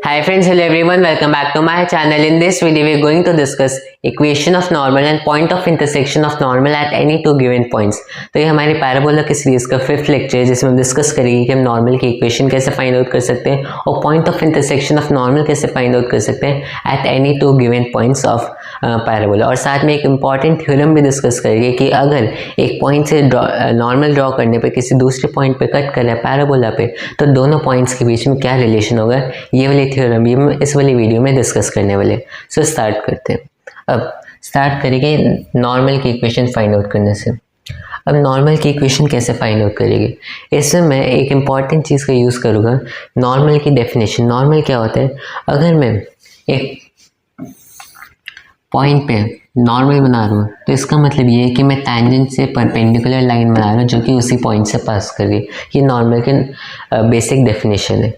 Hi friends, hello everyone, welcome back to my channel. In this video we are going to discuss equation of normal and point of intersection of normal at any two given points. तो ये हमारी parabola की series का 5th lecture है जिसमें हम discuss करेंगे कि हम नॉर्मल की इक्वेशन कैसे फाइंड आउट कर सकते हैं और point of intersection of normal कैसे फाइंड आउट कर सकते हैं at any two given points of parabola. और साथ में एक इम्पॉर्टेंट थ्योरम भी डिस्कस करेंगे कि अगर एक पॉइंट से नॉर्मल ड्रॉ करने पे किसी दूसरे पॉइंट पे कट करें पैराबोला पे तो दोनों पॉइंट्स के बीच में क्या रिलेशन होगा, ये वाली थ्योरम भी हम इस वाली वीडियो में डिस्कस करने वाले। सो स्टार्ट करते हैं। अब स्टार्ट करेंगे नॉर्मल की इक्वेशन फाइंड आउट करने से। अब नॉर्मल की इक्वेशन कैसे फाइंड आउट करेंगे, इसमें मैं एक इम्पॉर्टेंट चीज़ का यूज़ करूँगा, नॉर्मल की डेफिनेशन। नॉर्मल क्या होता है, अगर मैं एक पॉइंट पे नॉर्मल बना रहा हूँ तो इसका मतलब ये है कि मैं टैंजेंट से परपेंडिकुलर लाइन बना रहा हूँ जो कि उसी पॉइंट से पास कर रही है। ये नॉर्मल के बेसिक डेफिनेशन है।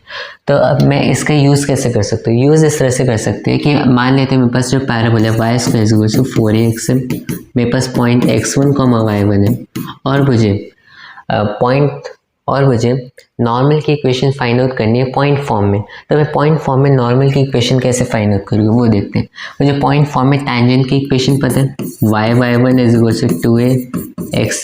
तो अब मैं इसका यूज़ कैसे कर सकता हूँ, यूज़ इस तरह से कर सकते हैं कि मान लेते हैं मेरे पास जो parabola Y square is equal to 4ax है, मेरे पास पॉइंट x1, y1 है और मुझे नॉर्मल की इक्वेशन फाइंड आउट करनी है पॉइंट फॉर्म में। तो मैं पॉइंट फॉर्म में नॉर्मल की इक्वेशन कैसे फाइंड आउट करूँगा वो देखते हैं। मुझे पॉइंट फॉर्म में टैंजेंट की इक्वेशन पता है, y1 is equal to 2ax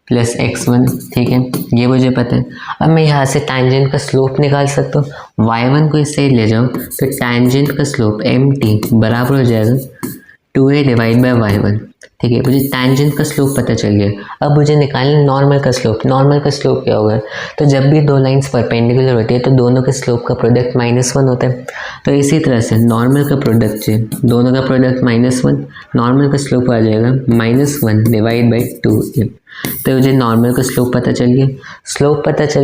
plus x1, ठीक है, ये मुझे पता है। अब मैं यहाँ से टैंजेंट का स्लोप निकाल सकता हूँ। y1 को इससे ले जाऊँ तो टैंजेंट का स्लोप mt बराबर हो जाएगा 2a डिवाइड बाई y1, ठीक है। मुझे टैंजेंट का स्लोप पता चल गया। अब मुझे निकालना नॉर्मल का स्लोप। नॉर्मल का स्लोप क्या होगा, तो जब भी दो लाइंस परपेंडिकुलर होती है तो दोनों के स्लोप का प्रोडक्ट -1 होता है। तो इसी तरह से नॉर्मल का प्रोडक्ट है, दोनों का प्रोडक्ट -1, नॉर्मल का स्लोप आ जाएगा -1 डिवाइड बाई 2a। तो मुझे नॉर्मल का स्लोप पता चल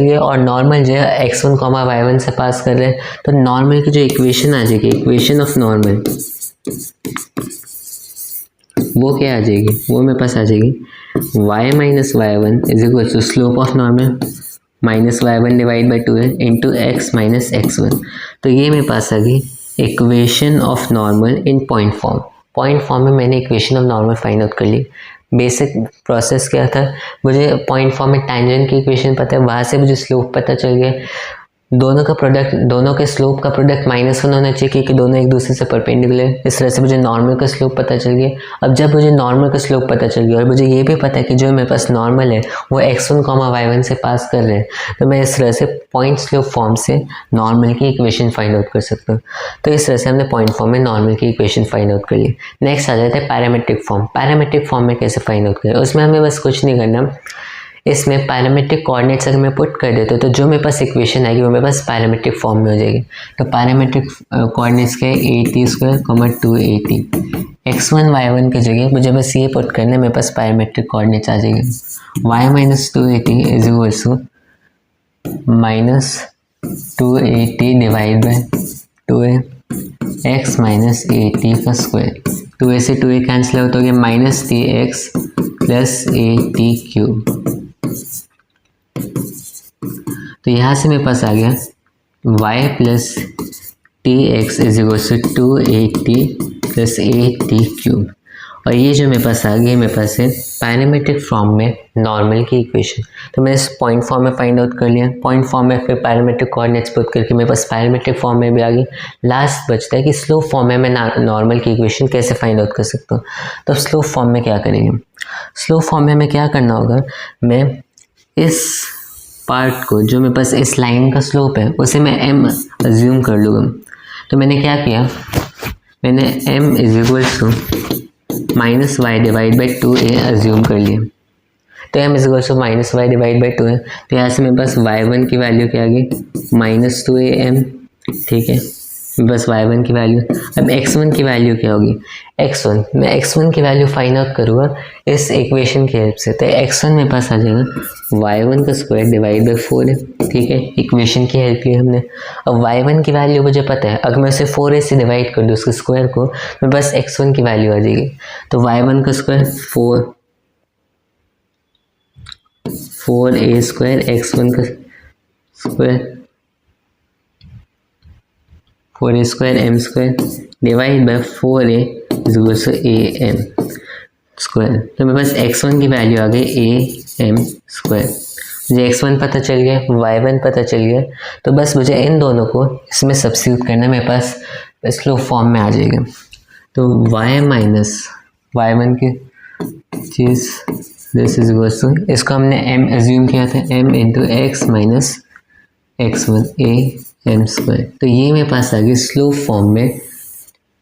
गया, और नॉर्मल जो है x1, y1 से पास कर रहे हैं तो नॉर्मल की जो इक्वेशन आ जाएगी, इक्वेशन ऑफ नॉर्मल, वो क्या आ जाएगी, वो मेरे पास आ जाएगी y minus y1 is equal to slope of normal minus y1 divide by 2a into x minus x1। तो ये मेरे पास आ गई equation of normal in point form. Point form में मैंने equation of normal find out कर ली। बेसिक प्रोसेस क्या था, मुझे पॉइंट फॉर्म में टैंजेंट की इक्वेशन पता है, वहाँ से मुझे स्लोप पता चल गया। दोनों के स्लोप का प्रोडक्ट -1 होना चाहिए क्योंकि दोनों एक दूसरे से परपेंडिकुलर। इस तरह से मुझे नॉर्मल का स्लोप पता चल गया। अब जब मुझे नॉर्मल का स्लोप पता चल गया और मुझे ये भी पता है कि जो मेरे पास नॉर्मल है वो x1, y1 से पास कर रहे हैं, तो मैं इस तरह से पॉइंट स्लोप फॉर्म से नॉर्मल की इक्वेशन फाइंड आउट कर सकता हूँ। तो इस तरह से हमने पॉइंट फॉर्म में नॉर्मल की इक्वेशन फाइंड आउट कर ली। नेक्स्ट आ जाता है पैरामेट्रिक फॉर्म। पैरामेट्रिक फॉर्म में कैसे फाइंड आउट करें, उसमें हमें बस कुछ नहीं करना। इसमें पैरामेट्रिक कोऑर्डिनेट्स अगर मैं पुट कर देता हूँ तो जो मेरे पास इक्वेशन आएगी वो मेरे पास पैरामेट्रिक फॉर्म में हो जाएगी। तो पैरामेट्रिक कोऑर्डिनेट्स के 80² 280, x1 y1 की जगह मुझे बस ये पुट करना है, मेरे पास पैरामेट्रिक कोऑर्डिनेट्स आ जाएगी। y minus 280 is equal to -280 divide by 2a x minus 80 का स्क्वायर। 2a से 2a कैंसिल आउट हो गया, -3x प्लस 80 क्यूब। तो यहाँ से मेरे पास आ गया y plus tx is equal to 280 plus 80 cube. और ये जो मेरे पास आ गया, मेरे पास है पैरामेट्रिक फॉर्म में नॉर्मल की इक्वेशन। तो मैंने इस पॉइंट फॉर्म में फाइंड आउट कर लिया। पॉइंट फॉर्म में फिर पैरामेट्रिक कोऑर्डिनेट्स पुट करके मेरे पास पैरामेट्रिक फॉर्म में भी आ गई। लास्ट बचता है कि स्लोप फॉर्म में मैं नॉर्मल की इक्वेशन कैसे फाइंड आउट कर सकता हूँ। तो स्लोप फॉर्म में क्या करेंगे, स्लोप फॉर्म में हमें क्या करना होगा, मैं इस पार्ट को जो मेरे पास इस लाइन का स्लोप है उसे मैं m अज्यूम कर लूँगा। तो मैंने क्या किया, मैंने m is equal to -y divide by 2a assume कर लिया। तो m is equal to -y divide by 2a। तो यहाँ से मेरे पास y1 की वैल्यू क्या आ गई, -2am, ठीक है, बस y1 की वैल्यू। अब x1 की वैल्यू क्या होगी, मैं x1 की वैल्यू फाइंड आउट करूँगा इस इक्वेशन की हेल्प से। तो x1 मेरे पास आ जाएगा y1 का स्क्वायर डिवाइड बाई 4 है, ठीक है, इक्वेशन की हेल्प ली हमने। अब y1 की वैल्यू मुझे पता है, अगर मैं उसे 4a से डिवाइड कर दूँ उसके स्क्वायर को, मेरे पास x1 की वैल्यू आ जाएगी। तो y1 का स्क्वायर 4a स्क्वायर, x1 का square 4a square m square divide by 4a is equal to am square. तो मेरे पास x1 की वैल्यू आ गई am स्क्वायर मुझे x1 पता चल गया, y1 पता चल गया, तो बस मुझे इन दोनों को इसमें सब्स्टिट्यूट करना, मेरे पास स्लोप फॉर्म में आ जाएगा। तो y माइनस y1 की चीज़ दिस इज इक्वल टू, इसको हमने m एज्यूम किया था, m into X minus x1 a m square. तो ये मेरे पास आ गई स्लोप फॉर्म में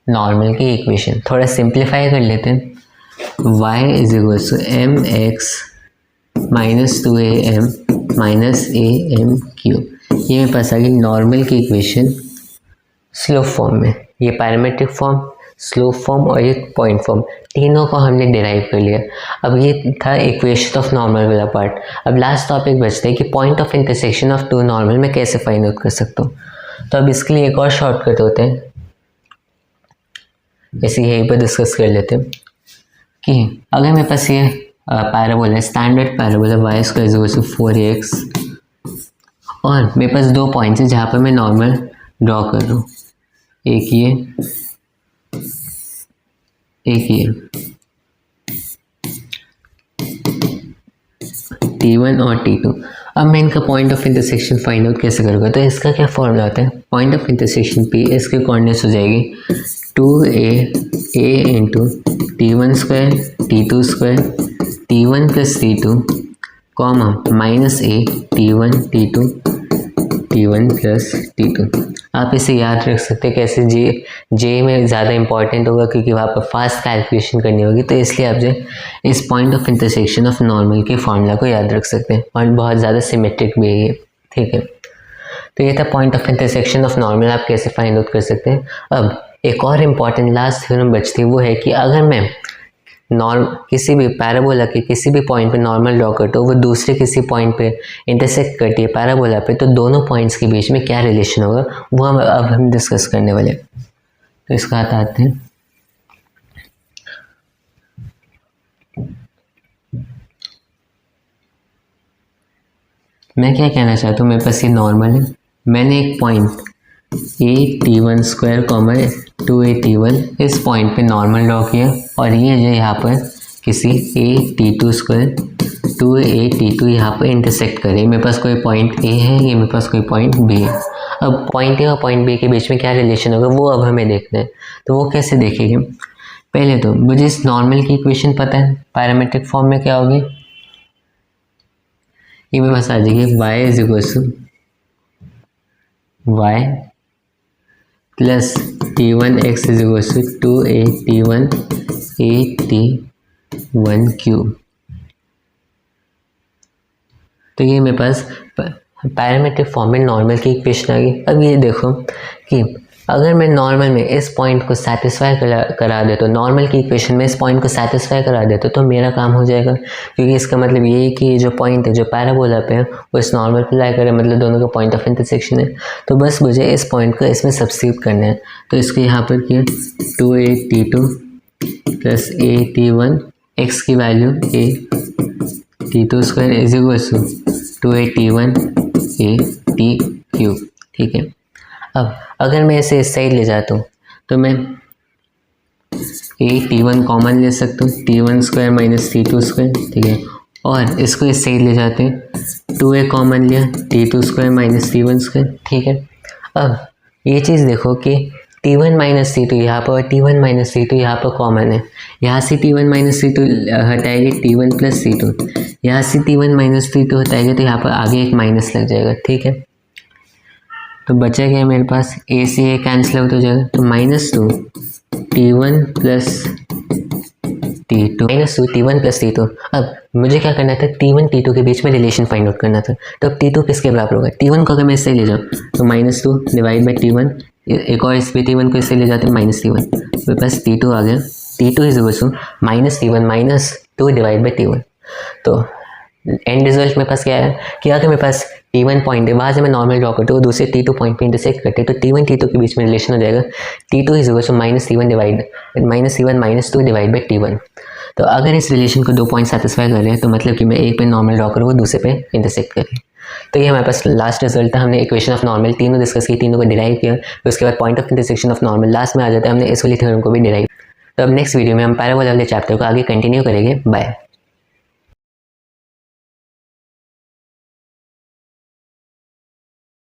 नॉर्मल की इक्वेशन। थोड़ा सिंप्लीफाई कर लेते हैं, y is equal to M X minus 2am minus am cube. ये मेरे पास आ गई नॉर्मल की इक्वेशन स्लोप फॉर्म में। ये पैरामीट्रिक फॉर्म, स्लोप फॉर्म और ये पॉइंट फॉर्म, तीनों को हमने डिराइव कर लिया। अब ये था इक्वेशन ऑफ नॉर्मल वाला पार्ट। अब लास्ट टॉपिक बचता है कि point of intersection of two normal में कैसे फाइंड आउट कर सकता हूँ। तो अब इसके लिए एक और शॉर्टकट होते हैं, इसे यहीं पर डिस्कस कर लेते हैं कि अगर मेरे पास ये पैराबोला है, standard parabola y square is equal to 4x, और मेरे पास दो पॉइंट्स हैं जहाँ पर मैं नॉर्मल ड्रॉ कर रहा हूँ, एक ये, एक ये, T1 और T2। अब मैं इनका point of intersection find out कैसे करूँगा, तो इसका क्या फॉर्मूला होता है, पॉइंट ऑफ इंटरसेक्शन P, इसके कोऑर्डिनेट्स हो जाएगी 2a into T1 square T2 square T1 plus T2 comma minus a T1 T2 T1 plus T2। आप इसे याद रख सकते हैं कैसे, जे में ज़्यादा इंपॉर्टेंट होगा क्योंकि वहाँ पर फास्ट कैलकुलेशन करनी होगी, तो इसलिए आप जो इस point of intersection of normal के फॉर्मूला को याद रख सकते हैं, और बहुत ज़्यादा सिमेट्रिक भी है, ठीक है। तो ये था point of intersection of normal, आप कैसे फाइंड आउट कर सकते हैं। अब एक और इम्पॉर्टेंट लास्ट थ्योरम बचती है, वो है कि अगर मैं किसी भी पैराबोला के किसी भी पॉइंट पे नॉर्मल ड्रॉ करता हूँ, वो दूसरे किसी पॉइंट पे इंटरसेक्ट करती है पैराबोला पे, तो दोनों पॉइंट्स के बीच में क्या रिलेशन होगा वो हम डिस्कस करने वाले। तो इसका आते हैं, मैं क्या कहना चाहता हूँ, मेरे पास ये नॉर्मल है, मैंने एक point a T1 square comma 2a T1 इस पॉइंट पे नॉर्मल ड्रॉ किया, और ये जो यहाँ पर किसी a T2 square 2a T2 यहाँ पर इंटरसेक्ट करे। मेरे पास कोई पॉइंट a है, ये मेरे पास कोई पॉइंट b है। अब पॉइंट a और पॉइंट b के बीच में क्या रिलेशन होगा वो अब हमें देखना है। तो वो कैसे देखेंगे, पहले तो मुझे इस नॉर्मल की इक्वेशन पता है, पैरामीट्रिक फॉर्म में क्या होगी, ये मेरे पास आ जाएगी y is equal to y plus T1x is equal to 2a T1 a T1 cube. तो ये मेरे पास पैरामीट्रिक फॉर्म में नॉर्मल की इक्वेशन आ गई। अब ये देखो कि अगर मैं नॉर्मल में इस पॉइंट को सेटिस्फाई करा दे, तो नॉर्मल की इक्वेशन में इस पॉइंट को सेटिस्फाई करा दे तो मेरा काम हो जाएगा, क्योंकि इसका मतलब ये है कि ये जो पॉइंट है जो पैराबोला पे है वो इस नॉर्मल पे लाई करे, मतलब दोनों का पॉइंट ऑफ इंटरसेक्शन है। तो बस मुझे इस पॉइंट को इसमें सब्स्टिट्यूट करना है। तो इसको यहाँ पर किया 2a T2 plus a T1, x की value a T2 square is equal to 2a T1 a T cube, ठीक है। अब अगर मैं इसे इस साइड ले जाता हूँ तो मैं a T1 कॉमन ले सकता हूँ, T1 square minus T2 square, ठीक है। और इसको इस साइड ले जाते हैं, 2a कॉमन लिया, T2 square minus T1 square, ठीक है। अब ये चीज़ देखो कि T1 माइनस T2 यहाँ पर और T1 माइनस T2 यहाँ पर कॉमन है, यहाँ से T1 माइनस T2 हटाएंगे T1 प्लस T2, यहाँ से T1 माइनस T2 हटाएंगे तो यहाँ पर आगे एक माइनस लग जाएगा, ठीक है। तो बचा क्या मेरे पास, a से a कैंसिल आउट हो जाएगा, तो -2 T1 plus T2 -2 T1 plus T2। अब मुझे क्या करना था, T1 T2 के बीच में रिलेशन फाइंड आउट करना था। तो अब T2 किसके बराबर होगा, T1 को अगर मैं इससे ले जाऊँ तो -2 डिवाइड बाई T1, एक और इस पे T1 को इससे ले जाते हैं -T1, मेरे पास T2 आ गया। T2 is equal to -T1 -2 divide by T1। तो एंड रिजल्ट मेरे पास क्या है कि अगर मेरे पास T1 पॉइंट है, वहाँ से मैं नॉर्मल ड्रॉ करता हूँ, दूसरे T2 पॉइंट पे इंटरसेक्ट करते हैं, तो T1 T2 के बीच में रिलेशन हो जाएगा T2 is equal to -T1 divide -2 divide by T1। तो अगर इस रिलेशन को दो पॉइंट सेटिस्फाई कर रहे हैं तो मतलब कि मैं एक पे नॉर्मल ड्रॉ करूँ, दूसरे पे इंटरसेक्ट करें। तो ये हमारे पास लास्ट रिजल्ट था। हमने इक्वेशन ऑफ नॉर्मल तीनों डिस्कस की, तीनों को डिराइव किया, फिर उसके बाद point of intersection of normal last में आ जाता है, हमने इस वाली थ्योरम को भी डिराइव। तो अब नेक्स्ट वीडियो में हम पैराबोला वाले चैप्टर को आगे कंटिन्यू करेंगे। बाय।